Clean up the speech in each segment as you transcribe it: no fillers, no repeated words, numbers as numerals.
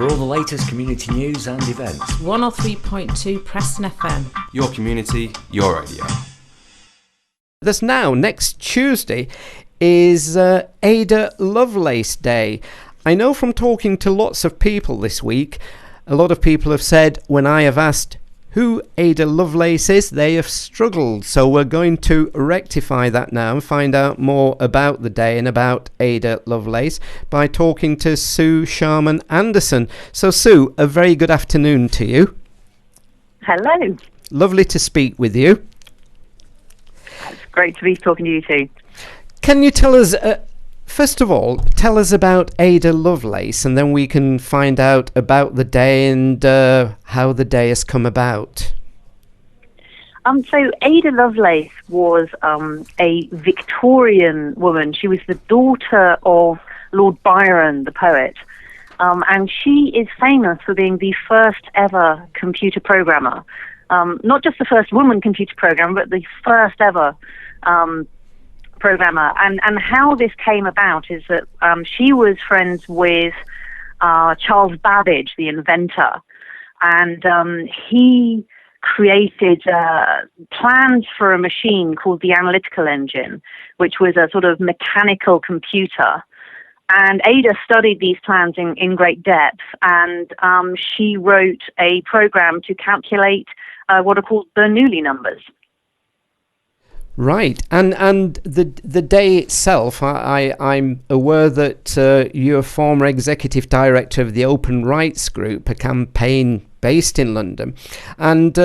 For all the latest community news and events. 103.2 Preston FM. Your community, your radio. This now, next Tuesday, is Ada Lovelace Day. I know from talking to lots of people this week, a lot of people have said when I have asked who Ada Lovelace is, they have struggled. So we're going to rectify that now and find out more about the day and about Ada Lovelace by talking to Suw Charman-Anderson. So Suw, a very good afternoon to you. Hello. Lovely to speak with you. It's great to be talking to you too. Can you tell us, first of all, tell us about Ada Lovelace, and then we can find out about the day and how the day has come about. So Ada Lovelace was a Victorian woman. She was the daughter of Lord Byron, the poet, and she is famous for being the first ever computer programmer. Not just the first woman computer programmer, but the first ever programmer. And how this came about is that she was friends with Charles Babbage, the inventor, and he created plans for a machine called the analytical engine, which was a sort of mechanical computer. And Ada studied these plans in great depth, and she wrote a program to calculate what are called Bernoulli numbers. Right, and the day itself, I'm aware that you're a former executive director of the Open Rights Group, a campaign based in London, and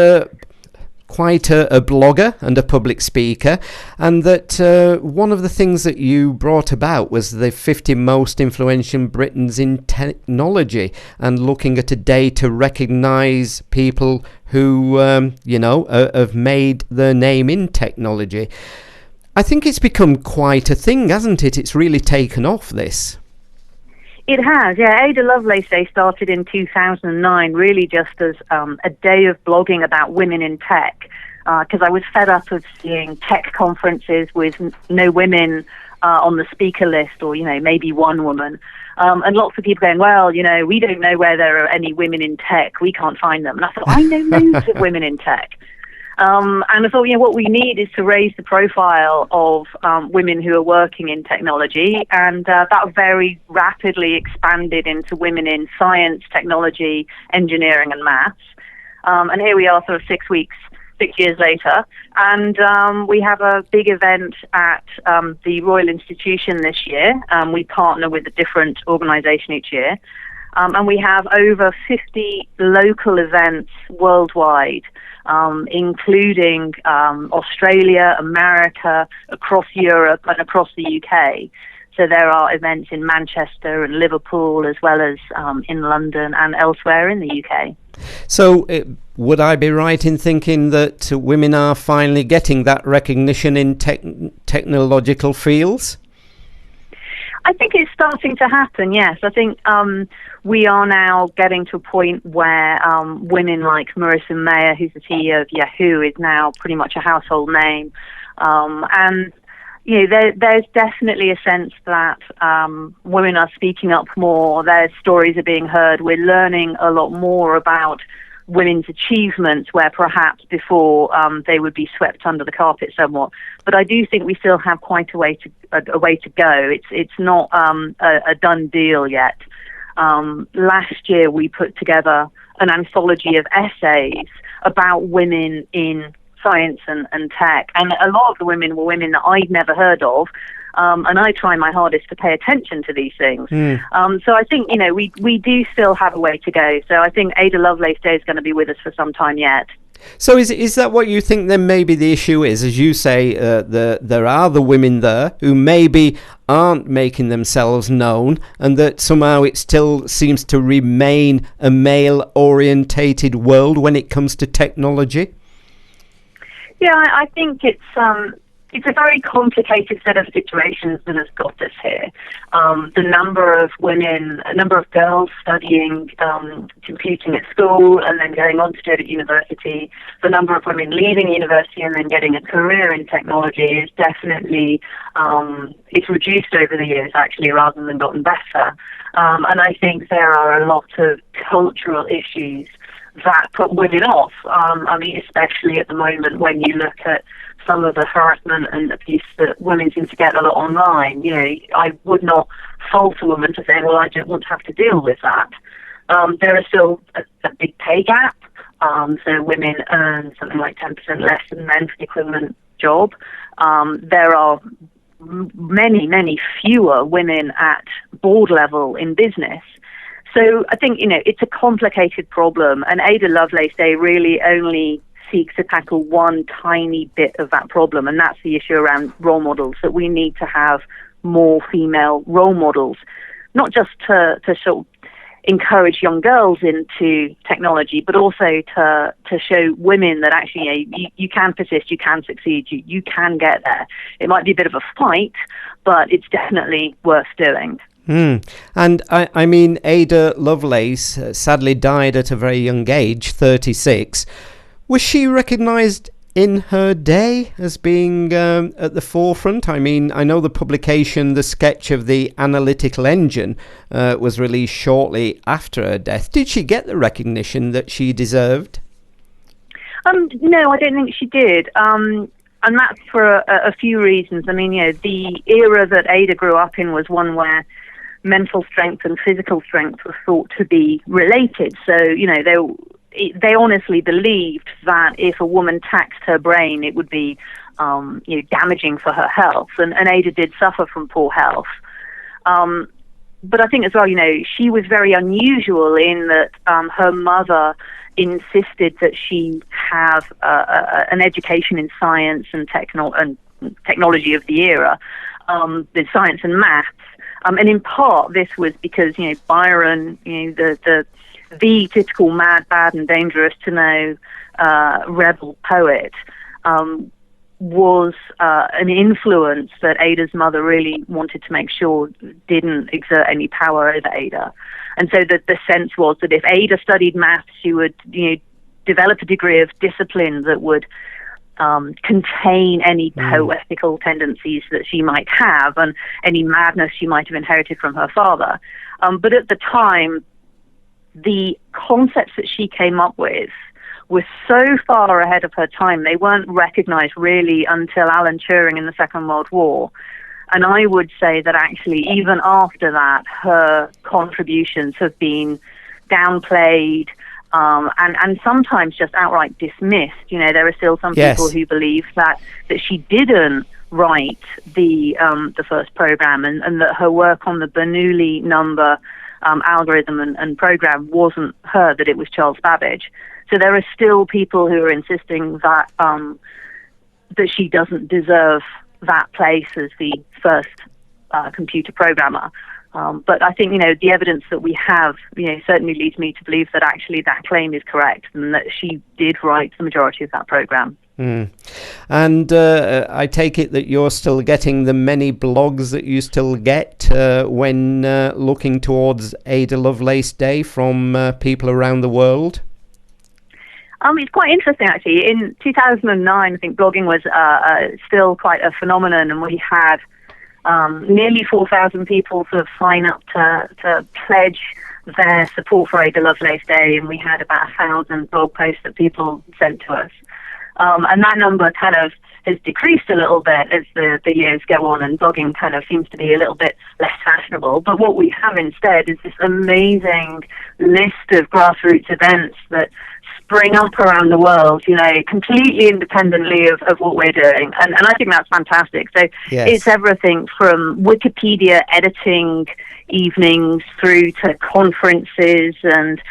quite a blogger and a public speaker, and that one of the things that you brought about was the 50 most influential Britons in technology, and looking at a day to recognise people who, have made their name in technology. I think it's become quite a thing, hasn't it? It's really taken off, this. It has, yeah. Ada Lovelace Day started in 2009, really just as a day of blogging about women in tech, because I was fed up of seeing tech conferences with no women on the speaker list, or, maybe one woman. And lots of people going, well, we don't know where there are any women in tech. We can't find them. And I thought, I know loads of women in tech. And I thought, what we need is to raise the profile of women who are working in technology, and that very rapidly expanded into women in science, technology, engineering, and maths. And here we are, sort of 6 years later, and we have a big event at the Royal Institution this year. We partner with a different organisation each year, and we have over 50 local events worldwide, including Australia, America, across Europe, and across the UK. So there are events in Manchester and Liverpool, as well as in London and elsewhere in the UK. So would I be right in thinking that women are finally getting that recognition in technological fields? I think it's starting to happen, yes. I think we are now getting to a point where women like Marissa Mayer, who's the CEO of Yahoo, is now pretty much a household name. And there's definitely a sense that women are speaking up more, their stories are being heard. We're learning a lot more about women's achievements, where perhaps before they would be swept under the carpet somewhat. But I do think we still have quite a way to go. It's not a done deal yet. Last year we put together an anthology of essays about women in science and tech, and a lot of the women were women that I'd never heard of, and I try my hardest to pay attention to these things. So I think we do still have a way to go. So I think Ada Lovelace Day is going to be with us for some time yet. So is that what you think then maybe the issue is? As you say, there are the women there who maybe aren't making themselves known, and that somehow it still seems to remain a male-orientated world when it comes to technology? Yeah, I think it's a very complicated set of situations that has got us here. The number of girls studying computing at school and then going on to do it at university, the number of women leaving university and then getting a career in technology is definitely, it's reduced over the years actually rather than gotten better. And I think there are a lot of cultural issues that put women off. I mean, especially at the moment when you look at some of the harassment and abuse that women seem to get a lot online. You know, I would not fault a woman for saying, well, I don't want to have to deal with that. There is still a big pay gap. So women earn something like 10% less than men for the equivalent job. There are many fewer women at board level in business. So I think, you know, it's a complicated problem, and Ada Lovelace Day really only seeks to tackle one tiny bit of that problem, and that's the issue around role models, that we need to have more female role models, not just to sort of encourage young girls into technology, but also to show women that actually, you know, you can persist, you can succeed, you can get there. It might be a bit of a fight, but it's definitely worth doing. And I mean, Ada Lovelace sadly died at a very young age, 36. Was she recognised in her day as being at the forefront? I mean, I know the publication, the sketch of the analytical engine, was released shortly after her death. Did she get the recognition that she deserved? No, I don't think she did. And that's for a few reasons. I mean, you know, the era that Ada grew up in was one where mental strength and physical strength were thought to be related. So, you know, they honestly believed that if a woman taxed her brain, it would be you know, damaging for her health. And Ada did suffer from poor health. But I think as well, you know, she was very unusual in that her mother insisted that she have an education in science and technology of the era, the science and maths. And in part, this was because, you know, Byron, you know, the typical mad, bad, and dangerous to know rebel poet, was an influence that Ada's mother really wanted to make sure didn't exert any power over Ada. And so the sense was that if Ada studied maths, she would, you know, develop a degree of discipline that would contain any poetical tendencies that she might have and any madness she might have inherited from her father. But at the time, the concepts that she came up with were so far ahead of her time, they weren't recognized really until Alan Turing in the Second World War. And I would say that actually, even after that, her contributions have been downplayed, and sometimes just outright dismissed. You know, there are still some people who believe that she didn't write the first program, and that her work on the Bernoulli number algorithm and program wasn't her, that it was Charles Babbage. So there are still people who are insisting that that she doesn't deserve that place as the first computer programmer. But I think, you know, the evidence that we have, you know, certainly leads me to believe that actually that claim is correct and that she did write the majority of that program. And I take it that you're still getting the many blogs that you still get when looking towards Ada Lovelace Day from people around the world? It's quite interesting, actually. In 2009, I think blogging was still quite a phenomenon, and we had nearly 4,000 people sort of sign up to pledge their support for Ada Lovelace Day, and we had about 1,000 blog posts that people sent to us. And that number kind of has decreased a little bit as the years go on, and blogging kind of seems to be a little bit less fashionable. But what we have instead is this amazing list of grassroots events that spring up around the world, you know, completely independently of what we're doing. And I think that's fantastic. So it's everything from Wikipedia editing evenings through to conferences and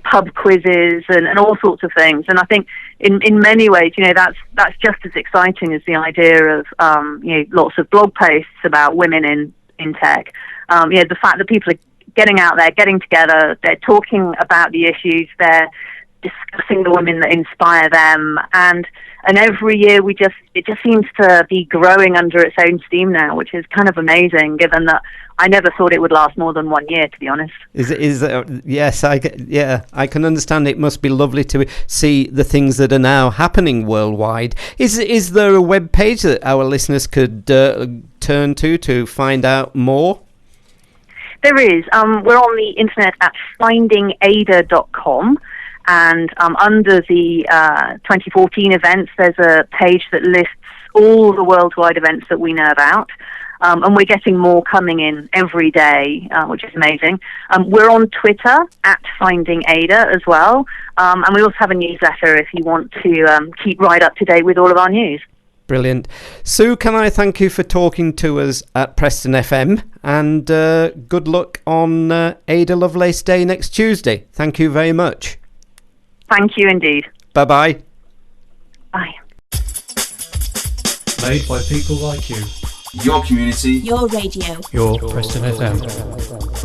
pub quizzes and all sorts of things. And I think in many ways, you know, that's just as exciting as the idea of you know, lots of blog posts about women in tech. You know, the fact that people are getting out there, getting together, they're talking about the issues, they're discussing the women that inspire them, and every year it just seems to be growing under its own steam now, which is kind of amazing, given that I never thought it would last more than 1 year, to be honest. Yes, I can understand. It must be lovely to see the things that are now happening worldwide. Is there a web page that our listeners could turn to find out more? There is. We're on the internet at findingada.com, and under the 2014 events, there's a page that lists all the worldwide events that we know about. And we're getting more coming in every day, which is amazing. We're on Twitter at Finding Ada as well. And we also have a newsletter if you want to keep right up to date with all of our news. Brilliant. Sue, can I thank you for talking to us at Preston FM, and good luck on Ada Lovelace Day next Tuesday. Thank you very much. Thank you indeed. Bye-bye. Bye. Made by people like you. Your community. Your radio. Your Preston FM.